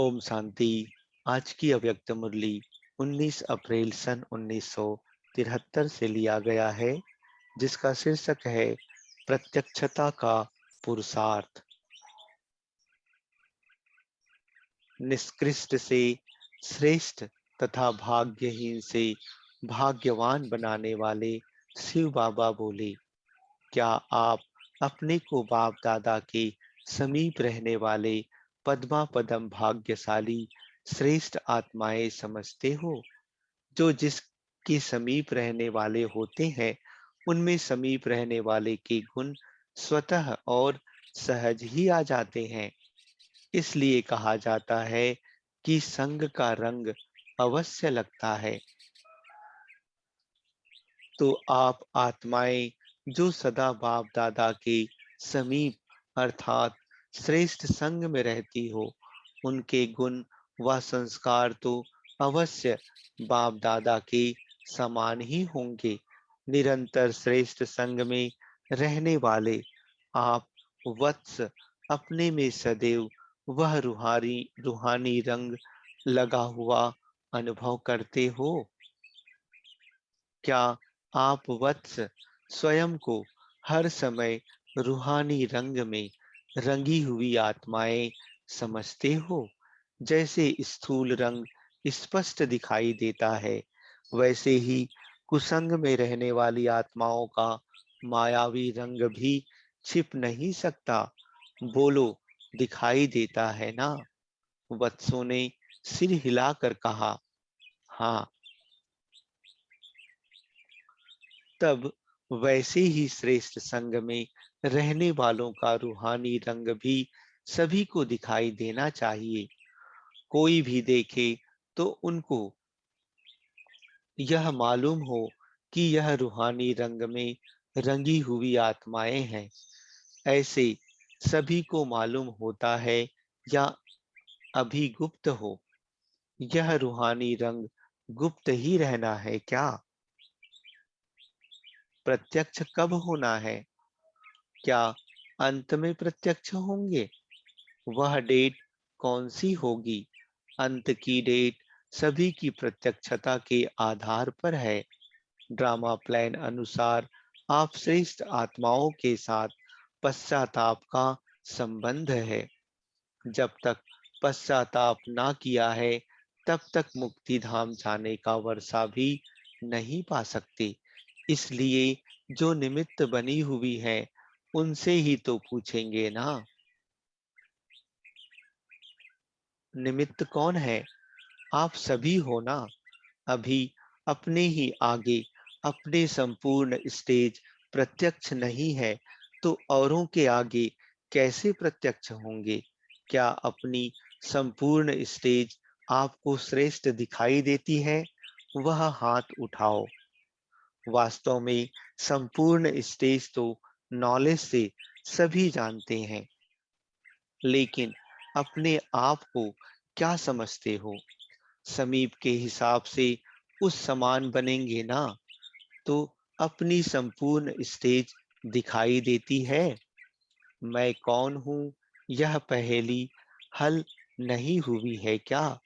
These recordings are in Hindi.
ओम शांति। आज की अव्यक्त मुरली 19 अप्रैल सन 1973 से लिया गया है, जिसका शीर्षक है प्रत्यक्षता का पुरुषार्थ। निष्कृष्ट से श्रेष्ठ तथा भाग्यहीन से भाग्यवान बनाने वाले शिव बाबा बोले, क्या आप अपने को बाप दादा के समीप रहने वाले पद्मा पदम भाग्यशाली श्रेष्ठ आत्माएं समझते हो? जो जिसके समीप रहने वाले होते हैं, उनमें समीप रहने वाले के गुण स्वतः और सहज ही आ जाते हैं। इसलिए कहा जाता है कि संग का रंग अवश्य लगता है। तो आप आत्माएं जो सदा बाप दादा के समीप अर्थात श्रेष्ठ संग में रहती हो, उनके गुण व संस्कार तो अवश्य बाप दादा के समान ही होंगे। निरंतर श्रेष्ठ संग में रहने वाले आप वत्स अपने में सदैव वह रूहानी रंग लगा हुआ अनुभव करते हो। क्या आप वत्स स्वयं को हर समय रूहानी रंग में रंगी हुई आत्माएं समझते हो? जैसे स्थूल रंग स्पष्ट दिखाई देता है, वैसे ही कुसंग में रहने वाली आत्माओं का मायावी रंग भी छिप नहीं सकता। बोलो, दिखाई देता है ना? वत्सों ने सिर हिलाकर कहा, हाँ। तब वैसे ही श्रेष्ठ संग में रहने वालों का रूहानी रंग भी सभी को दिखाई देना चाहिए। कोई भी देखे तो उनको यह मालूम हो कि यह रूहानी रंग में रंगी हुई आत्माएं हैं। ऐसे सभी को मालूम होता है या अभी गुप्त हो? यह रूहानी रंग गुप्त ही रहना है क्या? प्रत्यक्ष कब होना है? क्या अंत में प्रत्यक्ष होंगे? वह डेट कौन सी होगी? अंत की डेट सभी की प्रत्यक्षता के आधार पर है। ड्रामा प्लान अनुसार आप श्रेष्ठ आत्माओं के साथ पश्चाताप का संबंध है। जब तक पश्चाताप ना किया है, तब तक मुक्ति धाम जाने का वर्षा भी नहीं पा सकते। इसलिए जो निमित्त बनी हुई है, उनसे ही तो पूछेंगे ना। निमित्त कौन है? आप सभी हो ना। अभी अपने ही आगे अपने संपूर्ण स्टेज प्रत्यक्ष नहीं है, तो औरों के आगे कैसे प्रत्यक्ष होंगे? क्या अपनी संपूर्ण स्टेज आपको श्रेष्ठ दिखाई देती है? वह हाथ उठाओ। वास्तव में संपूर्ण स्टेज तो नॉलेज से सभी जानते हैं, लेकिन अपने आप को क्या समझते हो? समीप के हिसाब से उस समान बनेंगे ना, तो अपनी संपूर्ण स्टेज दिखाई देती है। मैं कौन हूँ, यह पहेली हल नहीं हुई है क्या?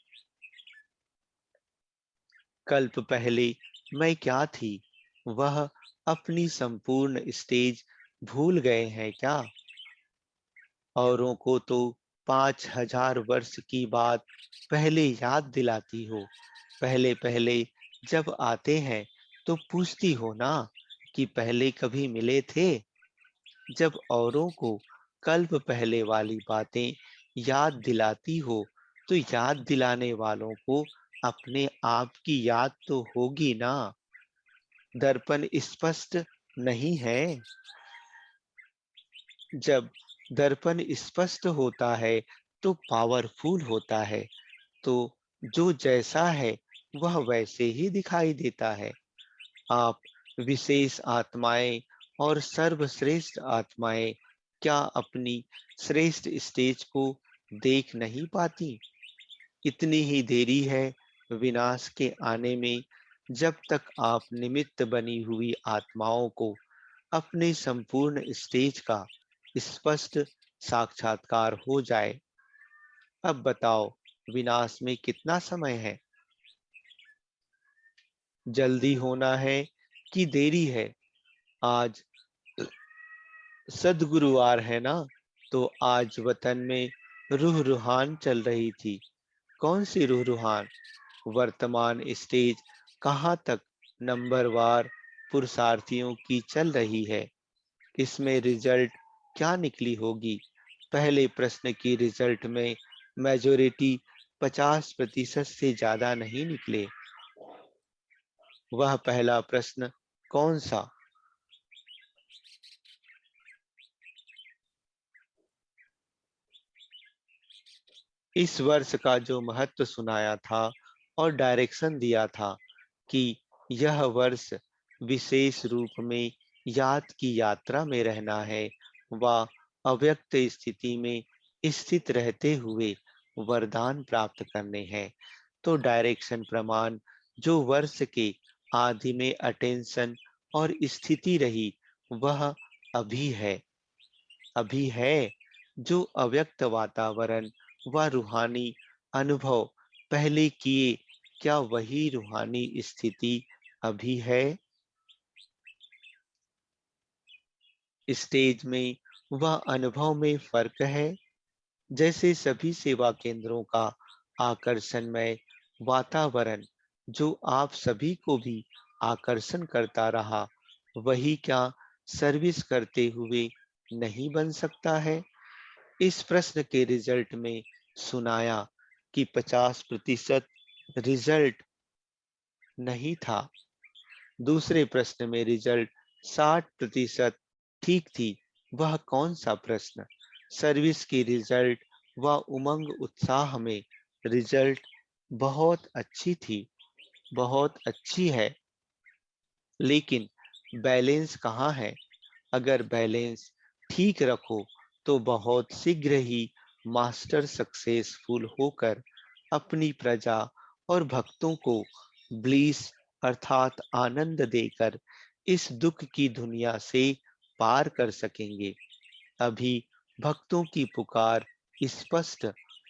कल्प पहले मैं क्या थी, वह अपनी संपूर्ण स्टेज भूल गए हैं क्या? औरों को तो 5,000 वर्ष की बात पहले याद दिलाती हो। पहले पहले जब आते हैं तो पूछती हो ना कि पहले कभी मिले थे। जब औरों को कल्प पहले वाली बातें याद दिलाती हो, तो याद दिलाने वालों को अपने आप की याद तो होगी ना। दर्पण स्पष्ट नहीं है? जब दर्पण स्पष्ट होता है तो पावरफुल होता है, तो जो जैसा है वह वैसे ही दिखाई देता है। आप विशेष आत्माएं और सर्वश्रेष्ठ आत्माएं क्या अपनी श्रेष्ठ स्टेज को देख नहीं पाती? इतनी ही देरी है विनाश के आने में, जब तक आप निमित्त बनी हुई आत्माओं को अपने संपूर्ण स्टेज का स्पष्ट साक्षात्कार हो जाए। अब बताओ, विनाश में कितना समय है? जल्दी होना है कि देरी है? आज सद्गुरुवार है ना, तो आज वतन में रूह रुहान चल रही थी। कौन सी रूह रुहान? वर्तमान स्टेज कहाँ तक नंबरवार पुरुषार्थियों की चल रही है? इसमें रिजल्ट क्या निकली होगी? पहले प्रश्न की रिजल्ट में मेजोरिटी 50% से ज्यादा नहीं निकले। वह पहला प्रश्न कौन सा? इस वर्ष का जो महत्व सुनाया था और डायरेक्शन दिया था कि यह वर्ष विशेष रूप में याद की यात्रा में रहना है व अव्यक्त स्थिति में स्थित रहते हुए वरदान प्राप्त करने हैं। तो डायरेक्शन प्रमाण जो वर्ष के आदि में अटेंशन और स्थिति रही, वह अभी है। अभी है। जो अव्यक्त वातावरण व रूहानी अनुभव पहले किए, क्या वही रूहानी स्थिति अभी है? स्टेज में व अनुभव में फर्क है। जैसे सभी सेवा केंद्रों का आकर्षणमय वातावरण जो आप सभी को भी आकर्षण करता रहा, वही क्या सर्विस करते हुए नहीं बन सकता है? इस प्रश्न के रिजल्ट में सुनाया कि 50% रिजल्ट नहीं था। दूसरे प्रश्न में रिजल्ट 60% ठीक थी। वह कौन सा प्रश्न? सर्विस की रिजल्ट व उमंग उत्साह में रिजल्ट बहुत अच्छी थी, बहुत अच्छी है, लेकिन बैलेंस कहाँ है? अगर बैलेंस ठीक रखो तो बहुत शीघ्र ही मास्टर सक्सेसफुल होकर अपनी प्रजा और भक्तों को ब्लीस अर्थात आनंद देकर इस दुख की दुनिया से पार कर सकेंगे। अभी भक्तों की पुकार स्पष्ट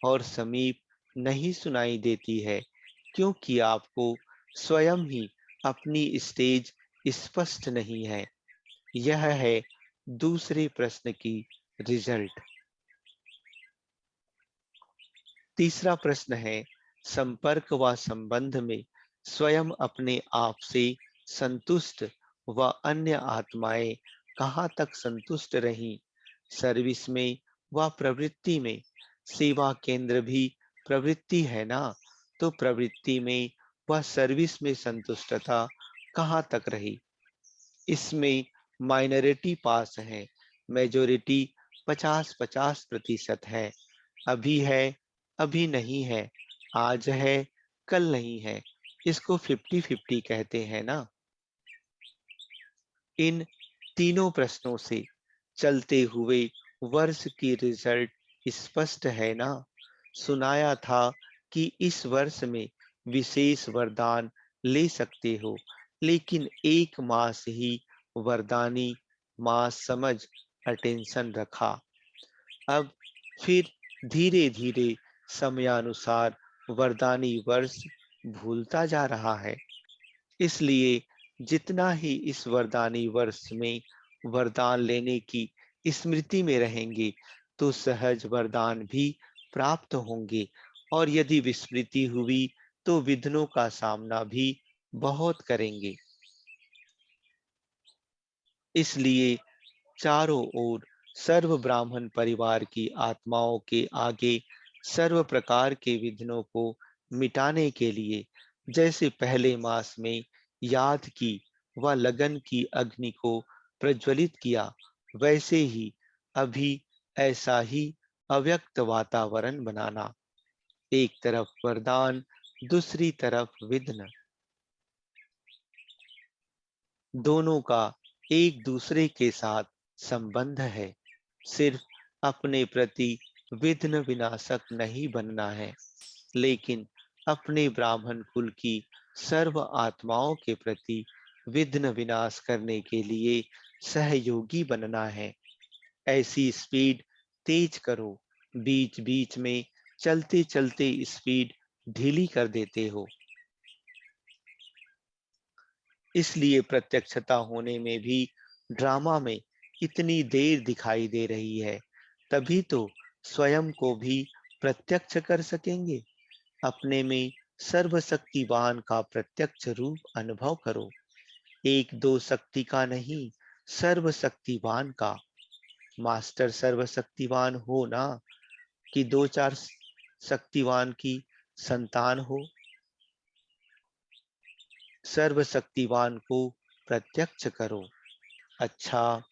और समीप नहीं सुनाई देती है, क्योंकि आपको स्वयं ही अपनी स्टेज स्पष्ट नहीं है। यह है दूसरे प्रश्न की रिजल्ट। तीसरा प्रश्न है, संपर्क व संबंध में स्वयं अपने आप से संतुष्ट व अन्य आत्माएं कहाँ तक संतुष्ट रहीं? सर्विस में व प्रवृत्ति में। सेवा केंद्र भी प्रवृत्ति है ना, तो प्रवृत्ति में व सर्विस में संतुष्टता कहाँ तक रही? इसमें माइनॉरिटी पास है, मेजोरिटी 50-50% है। अभी है, अभी नहीं है, आज है, कल नहीं है। इसको 50-50 कहते हैं ना। इन तीनों प्रश्नों से चलते हुए वर्ष की रिजल्ट स्पष्ट है ना। सुनाया था कि इस वर्ष में विशेष वरदान ले सकते हो, लेकिन एक मास ही वरदानी मास समझ अटेंशन रखा। अब फिर धीरे धीरे समयानुसार वरदानी वर्ष भूलता जा रहा है। इसलिए जितना ही इस वरदानी वर्ष में वरदान लेने की स्मृति में रहेंगे, तो सहज वरदान भी प्राप्त होंगे, और यदि विस्मृति हुई तो विघ्नों का सामना भी बहुत करेंगे। इसलिए चारों ओर सर्व ब्राह्मण परिवार की आत्माओं के आगे सर्व प्रकार के विघ्नों को मिटाने के लिए जैसे पहले मास में याद की व लगन की अग्नि को प्रज्वलित किया, वैसे ही अभी ऐसा ही अव्यक्त वातावरण बनाना। एक तरफ वरदान, दूसरी तरफ विघ्न, दोनों का एक दूसरे के साथ संबंध है। सिर्फ अपने प्रति विघ्न विनाशक नहीं बनना है, लेकिन अपने ब्राह्मण कुल की सर्व आत्माओं के प्रति विघ्न विनाश करने के लिए सहयोगी बनना है। ऐसी स्पीड तेज करो, बीच बीच में चलते चलते स्पीड ढीली कर देते हो। इसलिए प्रत्यक्षता होने में भी ड्रामा में इतनी देर दिखाई दे रही है। तभी तो स्वयं को भी प्रत्यक्ष कर सकेंगे। अपने में सर्वशक्तिवान का प्रत्यक्ष रूप अनुभव करो। एक दो शक्ति का नहीं, सर्वशक्तिवान का। मास्टर सर्वशक्तिवान हो ना, कि दो चार शक्तिवान की संतान हो। सर्वशक्तिवान को प्रत्यक्ष करो। अच्छा,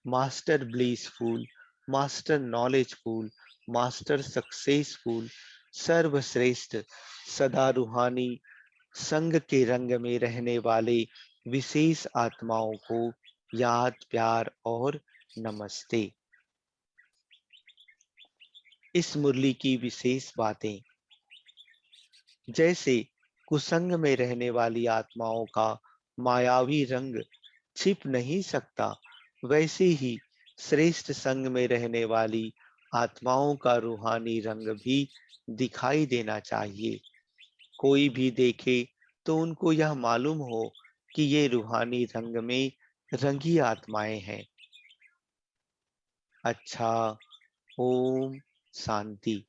master blissful, master knowledgeful, master successful, सर्वश्रेष्ठ, सदा रूहानी संग के रंग में रहने वाले विशेष आत्माओं को याद, प्यार और नमस्ते। इस मुरली की विशेष बातें, जैसे कुसंग में रहने वाली आत्माओं का मायावी रंग छिप नहीं सकता, वैसे ही श्रेष्ठ संग में रहने वाली आत्माओं का रूहानी रंग भी दिखाई देना चाहिए। कोई भी देखे तो उनको यह मालूम हो कि ये रूहानी रंग में रंगी आत्माएं हैं। अच्छा, ओम शांति।